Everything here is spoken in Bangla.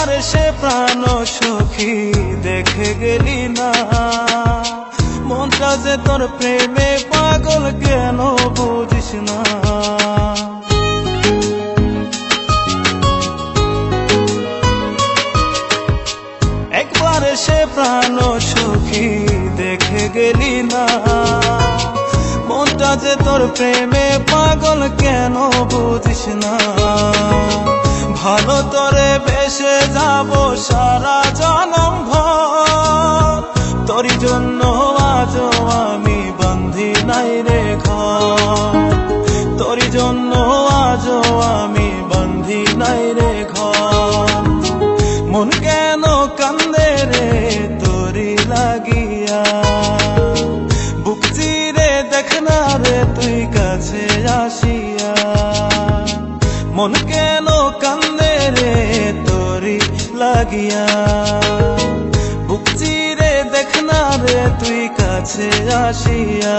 একবার সে প্রাণ সখী দেখে গেলি না, মনটা যে তোর প্রেমে পাগল কেন বুঝিস না। একবার সে প্রাণ সখী দেখে গেলি না, মনটা যে তোর প্রেমে পাগল কেন বুঝিস না। ভালো তোরে বেসে যাব সারা জনম ভর, তোরই জন্য আজও আমি বাঁধি নাই রে ঘর, তোরই জন্য আজও আমি বাঁধি নাই রে ঘর। মন কেন কান্দে রে তোরি লাগিয়া, বুক চিরে দেখ না রে তুই কাছে আসিয়া। মন কেন কান্দে রে তোরি লাগিয়া, বুক চিরে দেখ না রে তুই কাছে আসিয়া।